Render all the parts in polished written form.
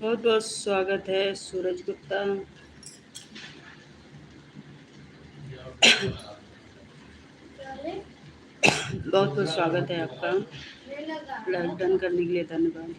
बहुत बहुत स्वागत है सूरज गुप्ता। बहुत बहुत स्वागत है आपका। लाइक डन करने के लिए धन्यवाद।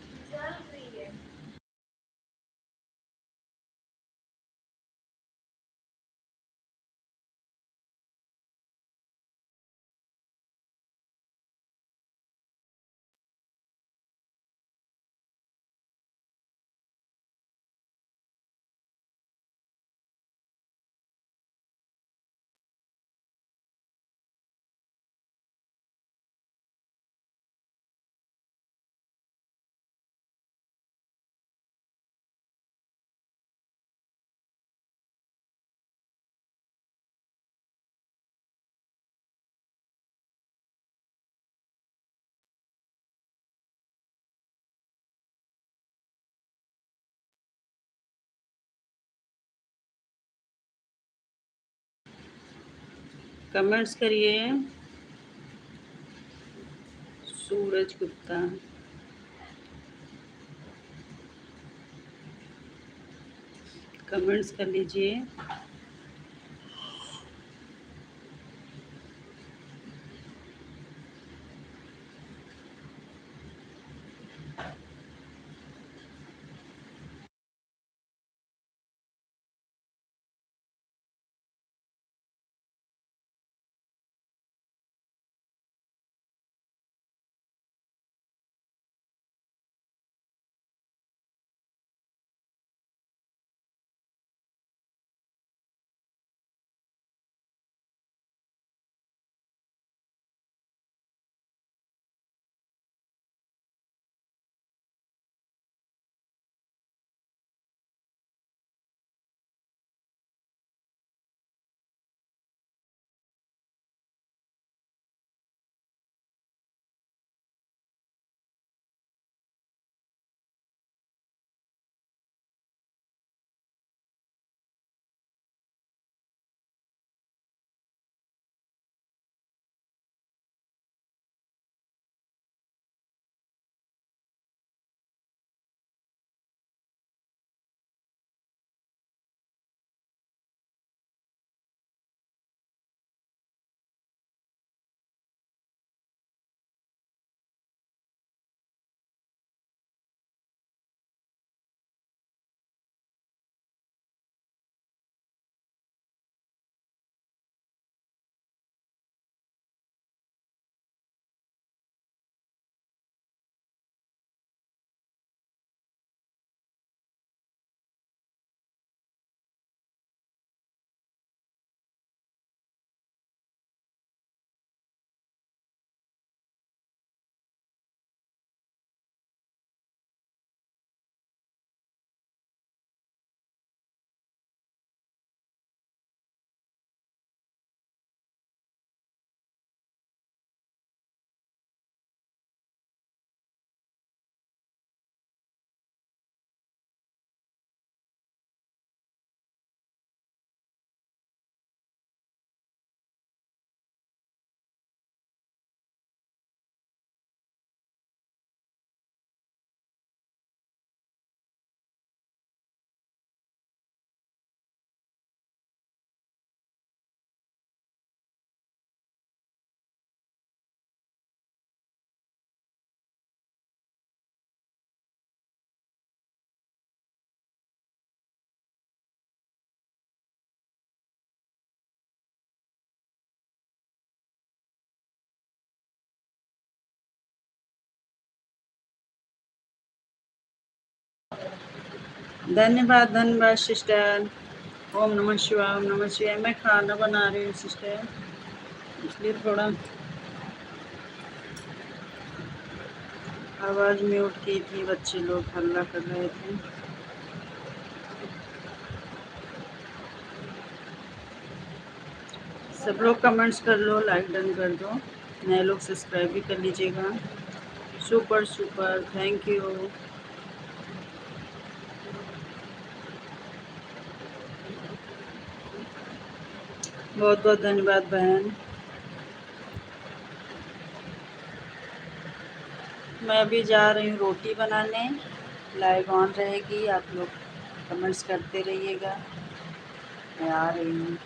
कमेंट्स करिए सूरज गुप्ता। कमेंट्स कर लीजिए। धन्यवाद धन्यवाद सिस्टर। ओम नमः शिवाय ओम नमः शिवाय। मैं खाना बना रही हूँ सिस्टर, इसलिए थोड़ा आवाज़ म्यूट की थी। बच्चे लोग हल्ला कर रहे थे। सब लोग कमेंट्स कर लो, लाइक डन कर दो। नए लोग सब्सक्राइब भी कर लीजिएगा। Super super, thank you. बहुत बहुत धन्यवाद बहन। मैं अभी जा रही हूँ रोटी बनाने। लाइव ऑन रहेगी, आप लोग कमेंट्स करते रहिएगा। मैं आ रही हूँ।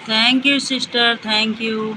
Thank you, sister. Thank you.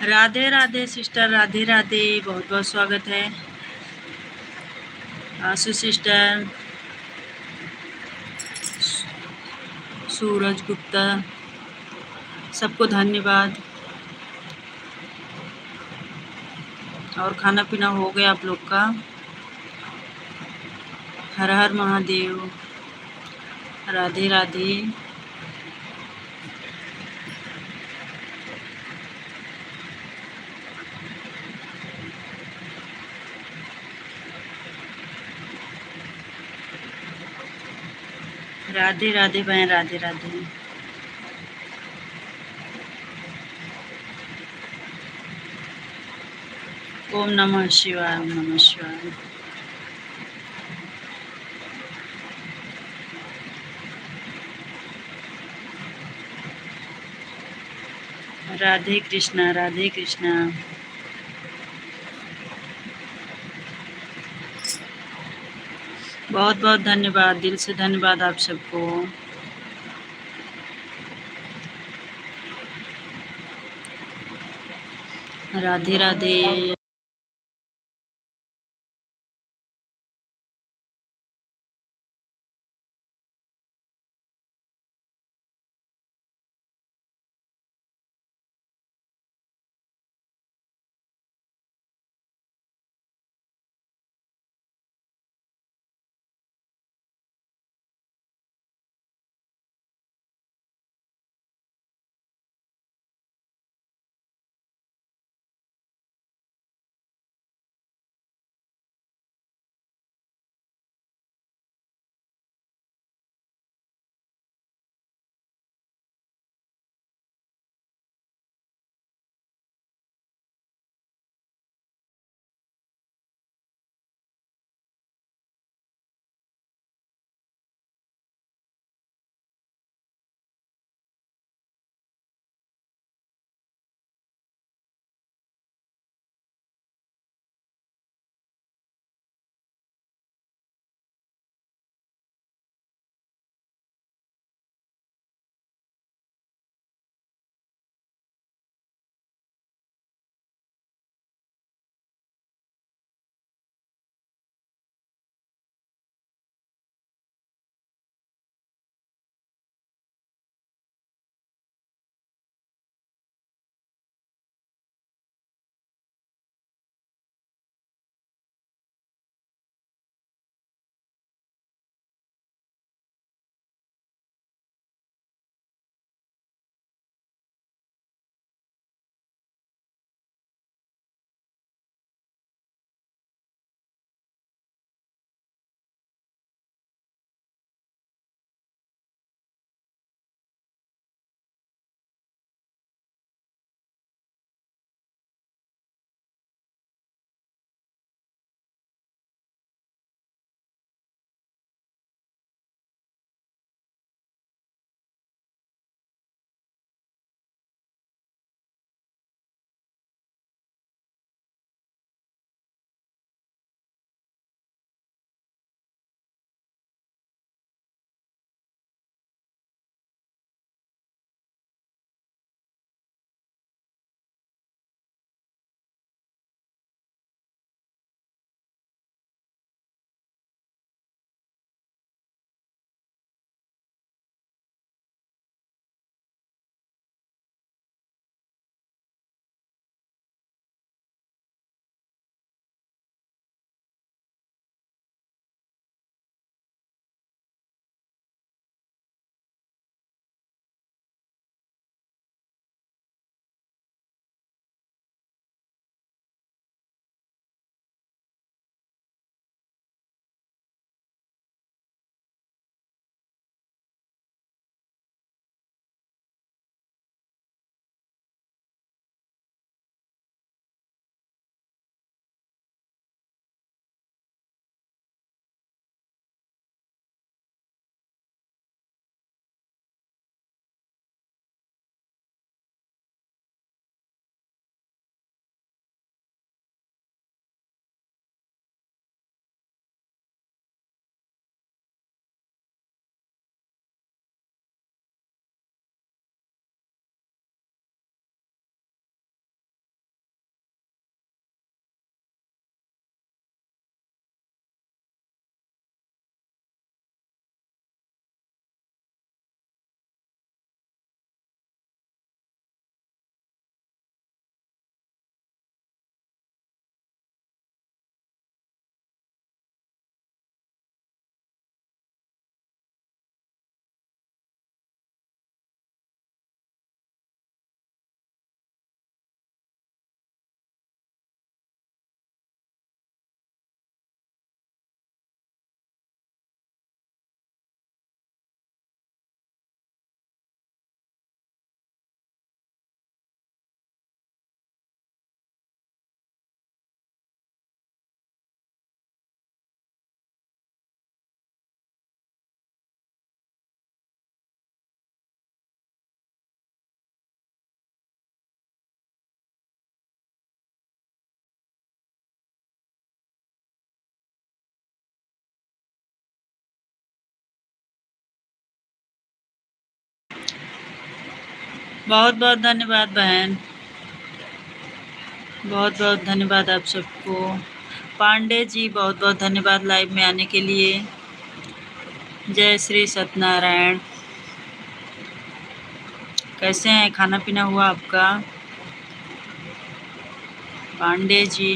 Radhe Radhe sister, Radhe Radhe, बहुत बहुत स्वागत है। आशु सिस्टर, सूरज गुप्ता, सबको धन्यवाद। और खाना पीना हो गया आप लोग का? हर हर महादेव, राधे राधे। राधे राधे बहन, राधे राधे। ओम नमः शिवाय, ओम नमः शिवाय। राधे कृष्णा, राधे कृष्णा। बहुत बहुत धन्यवाद, दिल से धन्यवाद आप सबको। राधे राधे। बहुत बहुत धन्यवाद बहन, बहुत बहुत धन्यवाद आप सबको। पांडे जी बहुत बहुत धन्यवाद लाइव में आने के लिए। जय श्री सत्यनारायण। कैसे हैं, खाना पीना हुआ आपका? पांडे जी।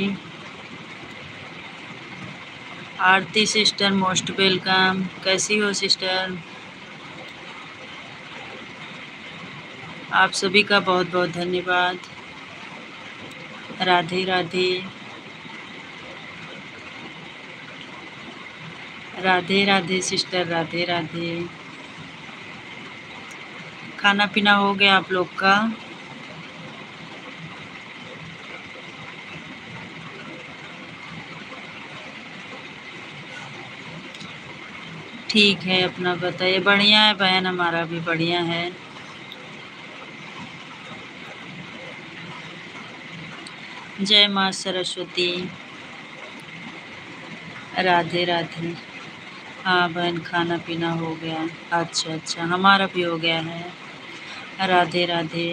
आरती सिस्टर मोस्ट वेलकम। कैसी हो सिस्टर? आप सभी का बहुत बहुत धन्यवाद। राधे राधे। राधे राधे सिस्टर, राधे राधे। खाना पीना हो गया आप लोग का? ठीक है, अपना बताइए। बढ़िया है बहन, हमारा भी बढ़िया है। जय माँ सरस्वती। राधे राधे। हाँ बहन, खाना पीना हो गया। अच्छा अच्छा, हमारा भी हो गया है। राधे राधे।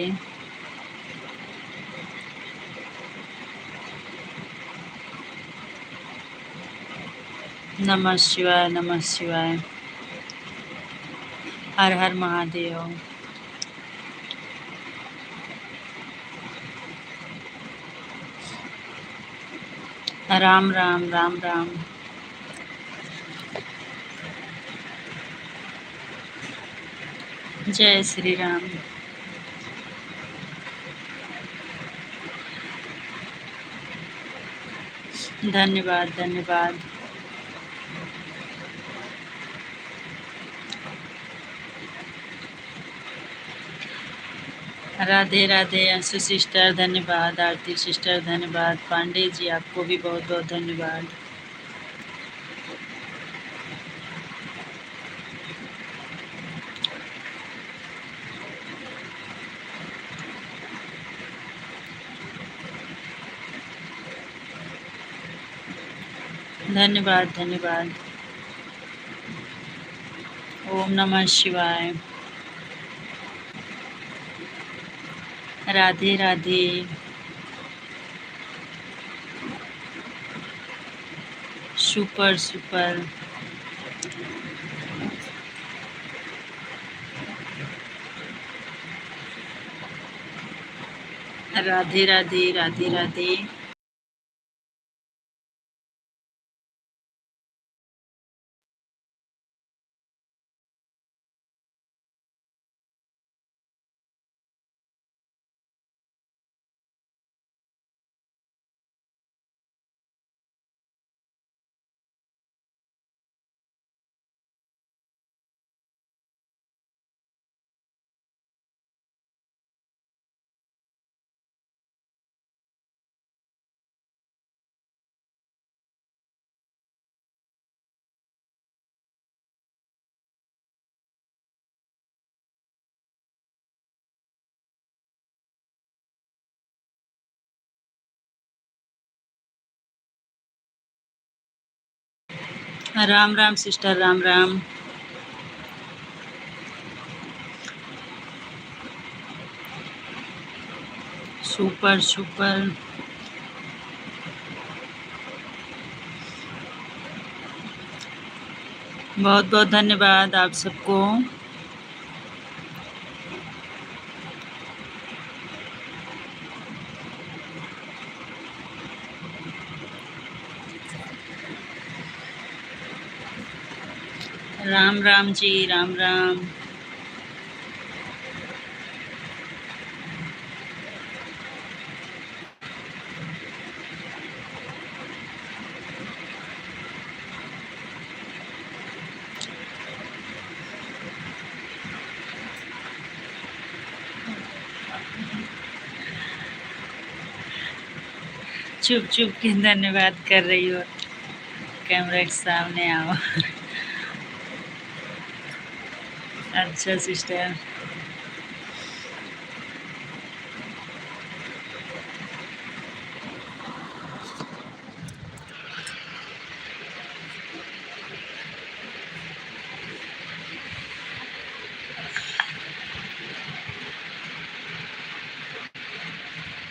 नमः शिवाय, नमः शिवाय। हर हर महादेव। राम राम, राम राम। जय श्री राम। धन्यवाद धन्यवाद। राधे राधे अंशु सिस्टर, धन्यवाद। आरती सिस्टर धन्यवाद। पांडे जी आपको भी बहुत बहुत धन्यवाद। धन्यवाद धन्यवाद। ओम नमः शिवाय। Radhe Radhe. Super super. Radhe Radhe, Radhe Radhe. Ram Ram sister, Ram Ram. Super super. बहुत बहुत धन्यवाद आप सबको। राम राम जी, राम राम। चुप चुप के धन्यवाद कर रही हो। कैमरे के सामने आओ। अच्छा सिस्टर।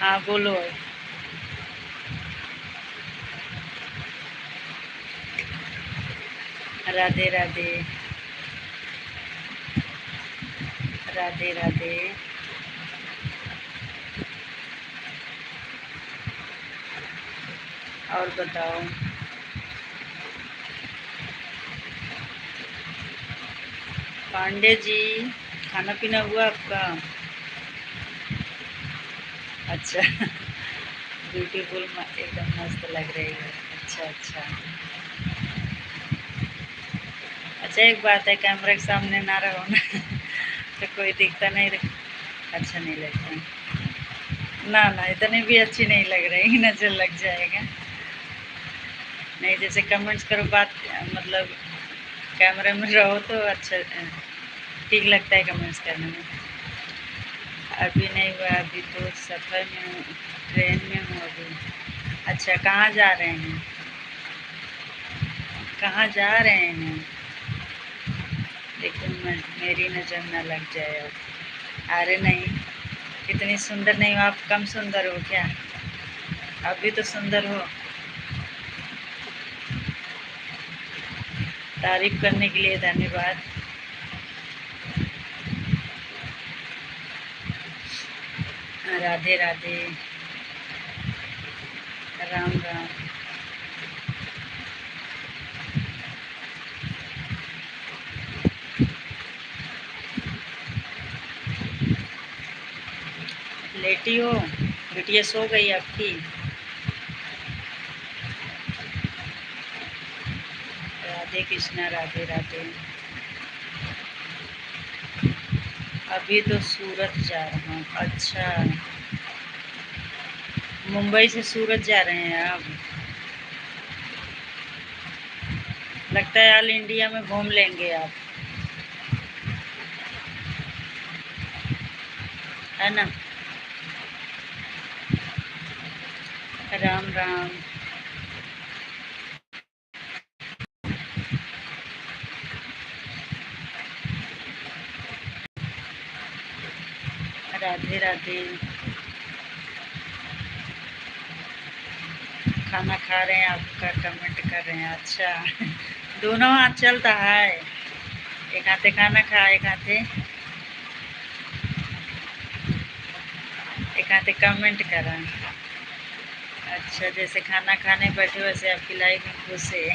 हाँ बोलो। राधे राधे। राधे राधे। और बताओ। पांडे जी, खाना पीना हुआ आपका? अच्छा। ब्यूटीफुल, एकदम मस्त लग रही है। अच्छा अच्छा। अच्छा एक बात है, कैमरे के सामने ना रहो ना तो कोई दिखता नहीं अच्छा नहीं लगता। ना ना, इतने भी अच्छी नहीं लग रही, नजर लग जाएगा। नहीं, जैसे कमेंट्स करो बात, मतलब कैमरे में रहो तो अच्छा ठीक लगता है कमेंट्स करने में। अभी नहीं हुआ, अभी तो सफ़र में हूँ, ट्रेन में हूँ अभी। अच्छा, कहाँ जा रहे हैं? कहाँ जा रहे हैं? लेकिन मेरी नज़र न लग जाए अब। अरे नहीं, इतनी सुंदर नहीं हो आप, कम सुंदर हो क्या? अभी तो सुंदर हो। तारीफ करने के लिए धन्यवाद। राधे राधे। राम राम। लेटी हो? बिटिया सो गई आपकी? राधे कृष्णा, राधे राधे। अभी तो सूरत जा रहा हूँ। अच्छा, मुंबई से सूरत जा रहे हैं आप? लगता है ऑल इंडिया में घूम लेंगे आप, है ना? राम राम। राधे राधे। खाना खा रहे हैं, आपका कमेंट कर रहे हैं। अच्छा दोनों हाथ चलता है, एक हाथे खाना खा, एक हाथे कमेंट करा। अच्छा, जैसे खाना खाने बैठे वैसे आपकी लाइफ में घुसे।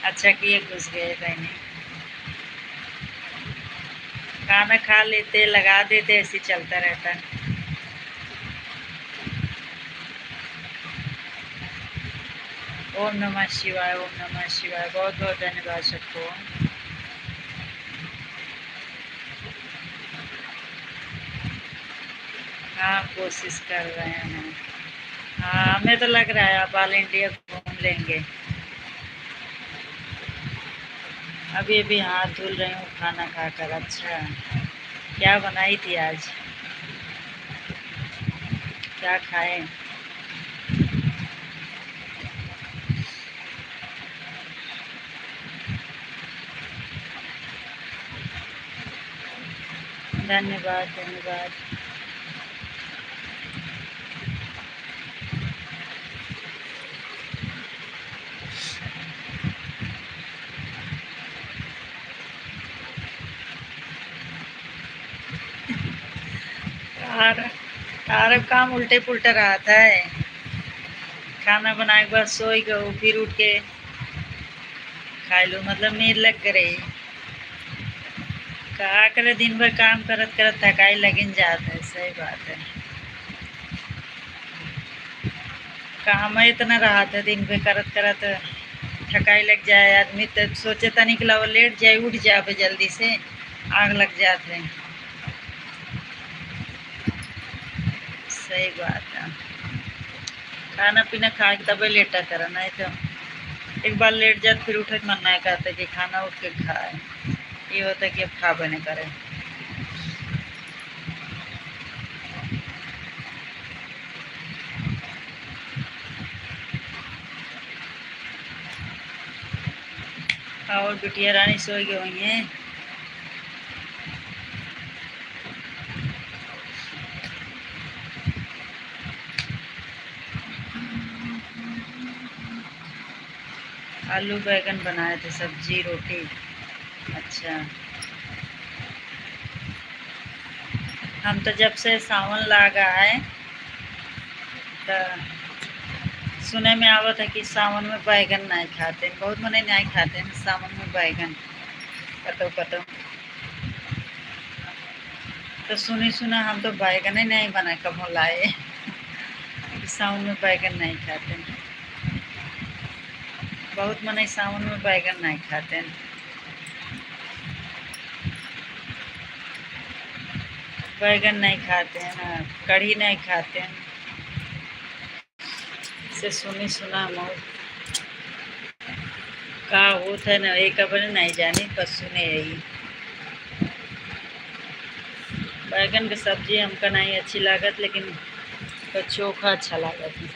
अच्छा किए घुस गए बहनी। खाना खा लेते, लगा देते, ऐसे चलता रहता। ओम नमः शिवाय, ओम नमः शिवाय। बहुत बहुत धन्यवाद सबको। हाँ, कोशिश कर रहे हैं। हाँ, हमें तो लग रहा है आप ऑल इंडिया घूम लेंगे। अभी अभी हाथ धुल रही हूँ खाना खाकर। अच्छा, क्या बनाई थी आज? क्या खाए? धन्यवाद धन्यवाद। और और अब काम उल्टे पुल्टा रहता है। खाना बनाए के बाद सोई गो, फिर उठ के खा लो, मतलब नींद लग रही। का करे, दिन भर काम करत करत थकाई लगिन जात है। सही बात है। काम है इतना रहा था, दिन भर करत करत थकाई लग जाए आदमी, तो सोचे तनी कि लाओ लेट जाए, उठ जाए जल्दी से, आग लग जाते हैं। सही बात है। खाना पीना खा के तबे लेटा करा, नहीं तो एक बार लेट जाते फिर उठे के मन नहीं करता कि खाना उठ के खाए। ये होता है कि अब खा बने करे। और बिटिया रानी सो गई हुई हैं? आलू बैगन बनाए थे, सब्जी रोटी। अच्छा, हम तो जब से सावन लागा है तो सुने में आवत है कि सावन में बैगन नहीं खाते, बहुत मने नहीं खाते हैं सावन में बैगन। कतो कतो तो सुनी सुना हम तो बैगन ही नहीं बना कभो लाए। सावन में बैगन नहीं खाते हैं, बहुत मने सावन में बैगन नहीं खाते हैं। बैगन नहीं खाते हैं ना, कढ़ी नहीं खाते हैं, से सुनी सुना मौत का होता है ना, एक अपने नहीं जानी, बस सुने यही। बैगन की सब्जी हमको नहीं अच्छी लागत, लेकिन चोखा अच्छा लागत है।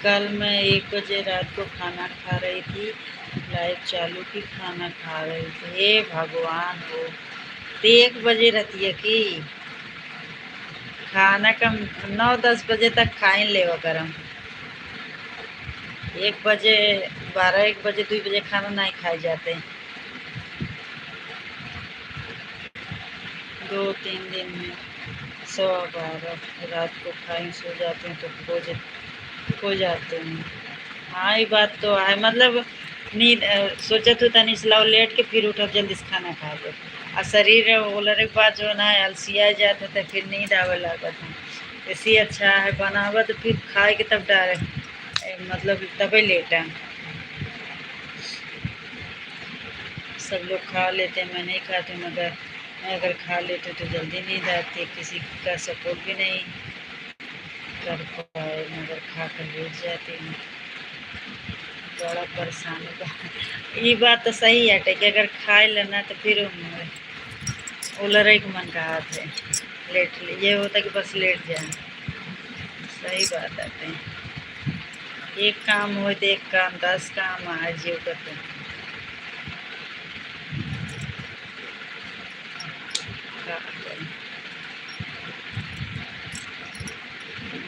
कल मैं 1 बजे रात को खाना खा रही थी, लाइट चालू की खाना खा रही थी। हे भगवान हो, तो 1 बजे रहती है कि खाना कम 9-10 बजे तक खा ही ले गरम। 1 बजे 12-1 बजे 2 बजे खाना नहीं खाए जाते। 2-3 दिन में 12:15 रात को खाई सो जाते हैं तो हो जाते हैं। हाँ, ये बात तो है, मतलब नींद सोचे तो तनी सलाव लेट के फिर उठब जल्दी से खाना खा लो, और शरीर ओलरे के बाद जो ना है अलसिया जाते तो फिर नींद आवे लागत है। इसी अच्छा है बनावत फिर खाए के तब डायरेक्ट, मतलब तबे लेट है। सब लोग खा लेते हैं, मैं नहीं खाती, मगर मैं अगर खा लेती तो जल्दी नींद आती, किसी का सपोर्ट भी नहीं कर पाए, मगर खा कर लेट जाती हूँ। बड़ा परेशानी बा। ये बात तो सही है कि अगर खाए लेना तो फिर उलरे के मन का हाथ है, लेट ये होता है कि बस लेट जाए। सही बात आते हैं, एक काम हो तो एक काम 10 काम आ जीव करते हैं।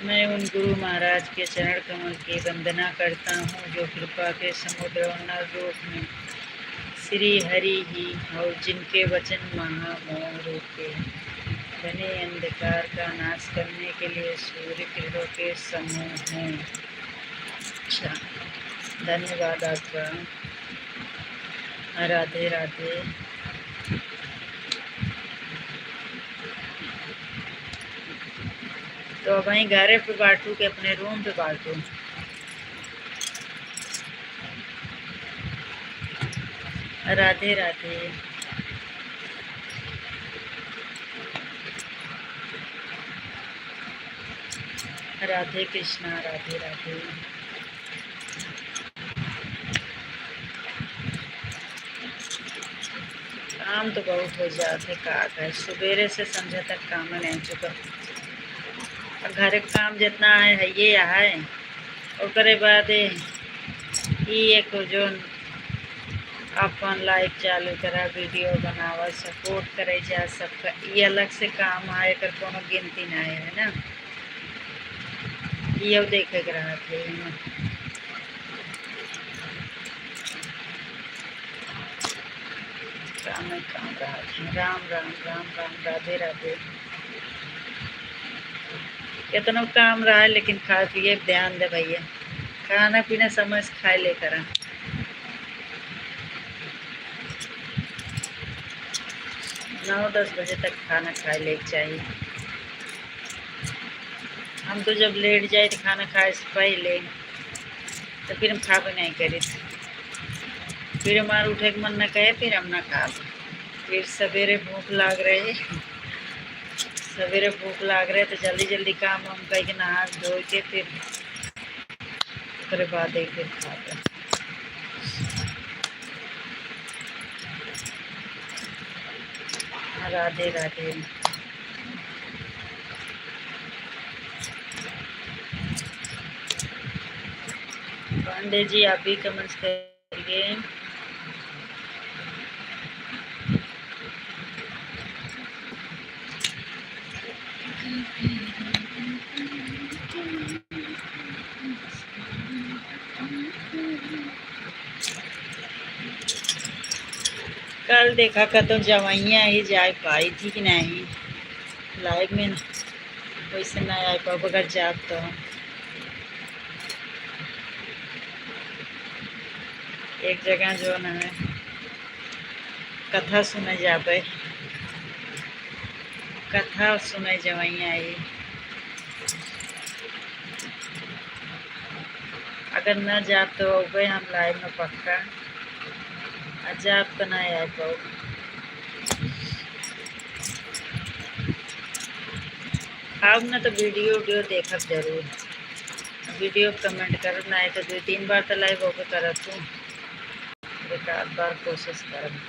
मैं उन गुरु महाराज के चरण कमल की वंदना करता हूँ, जो कृपा के समुद्र और रूप में श्री हरि ही, और जिनके वचन महामोह रूपे घने अंधकार का नाश करने के लिए सूर्य किरणों के समूह हैं। अच्छा, धन्यवाद आपका। राधे राधे। तो वहीं घर पे बांटू के अपने रूम पे बांटू? राधे राधे। राधे कृष्णा, राधे राधे। काम तो बहुत हो जाते का है, सवेरे से संध्या तक काम नहीं चुका। घर के काम जितना है ये है, और बाद ये एक जो अपन लाइव चालू करा, वीडियो बनावा, सपोर्ट करे जा सबका, ये अलग से काम है, कर कोनो गिनती नहीं है ना। ये देखे रहा थे काम रहा था। राम राम राम राम, राधे राधे। कितना काम रहा है, लेकिन खा पिए ध्यान दे भैया, खाना पीना समझ खाए लेकर 9-10 बजे तक खाना खा ले चाहिए। हम तो जब लेट जाए तो खाना खाए से पहले तो फिर हम खा भी नहीं करी, फिर हमारे उठे के मन न कहे, फिर हम ना खा, फिर सवेरे भूख लाग रहे, सवेरे भूख लाग रहे तो जल्दी जल्दी काम हम कह के नहा धो के फिर बाद एक फिर खाते। राधे राधे। पांडे जी आप भी कमेंट्स करिए। कल देखा का तो जवैया ही जा पाई थी कि नहीं लाइव में, वैसे नहीं आ पाओ अगर जात तो एक जगह जो न है कथा सुने जाबे, कथा सुने जवैया आई। अगर न जाब तो अबे हम लाइव में पक्का, आ जाब तो नहीं आ पाओ। अब न तो वीडियो वीडियो देखब जरूर, वीडियो कमेंट कर ना तो 2-3 बार तो लाइव होके करत हूँ, एक आध बार कोशिश करब।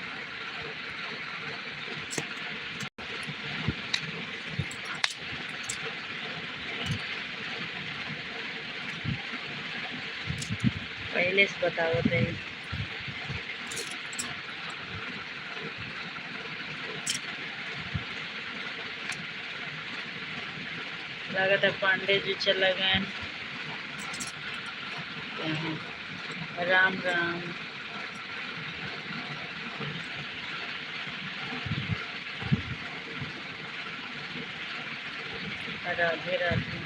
पहले से बताओ थे लगा था पांडे जी चला गए। राम राम। राधे राधे।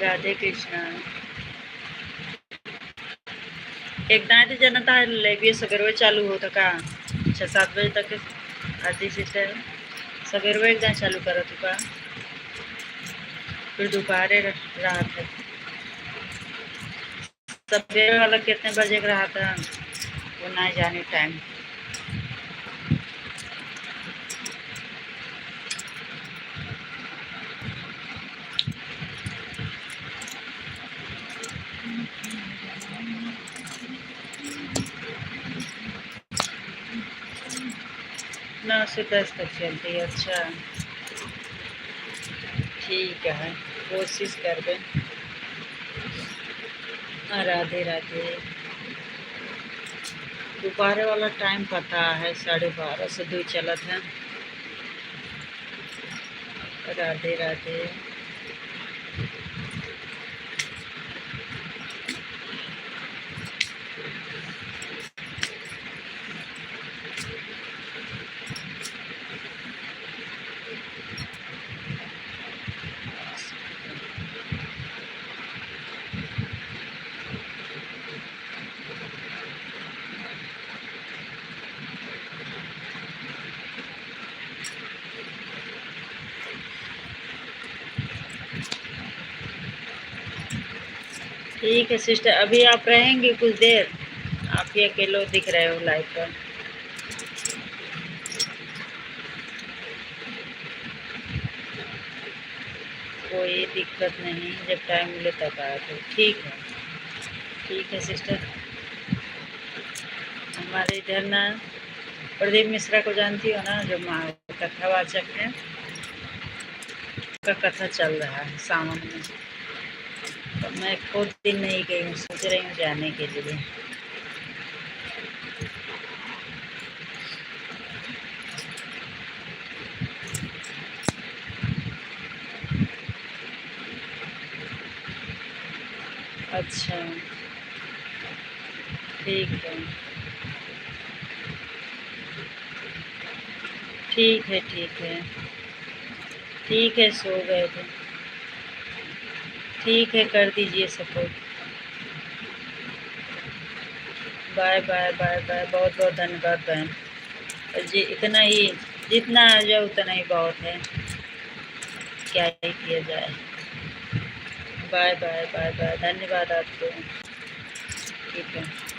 राधे कृष्णा। एक दाँत जनता लेवी सवेरे चालू होता का 6-7 बजे तक आरती सिस्टर सवेरे एकदम चालू करो तो का, फिर दोपहरे रात है सवेरे वाला कितने बजे का रहा था वो ना जाने टाइम। नौ से 10 तक चलती है। अच्छा ठीक है, कोशिश करबे। राधे राधे। दोपहर वाला टाइम पता है 12:30 से 2 चलत है। राधे राधे। ठीक है सिस्टर, अभी आप रहेंगे कुछ देर, आप ही अकेले दिख रहे हो लाइव पर। कोई दिक्कत नहीं, जब टाइम मिले तब आया तो ठीक है। ठीक है सिस्टर। हमारे इधर ना प्रदीप मिश्रा को जानती हो ना, जो कथावाचक है, का कथा चल रहा है सावन में, तो मैं खुद दिन नहीं गई हूँ, सोच रही हूँ जाने के लिए। अच्छा ठीक है। ठीक है ठीक है। ठीक है, सो गए थे। ठीक है, कर दीजिए support. Bye bye bye bye, बहुत बहुत धन्यवाद बहन। और जी इतना ही, जितना आ जाए उतना ही बहुत है, क्या ही किया जाए। बाय बाय बाय बाय, धन्यवाद आपको। ठीक है।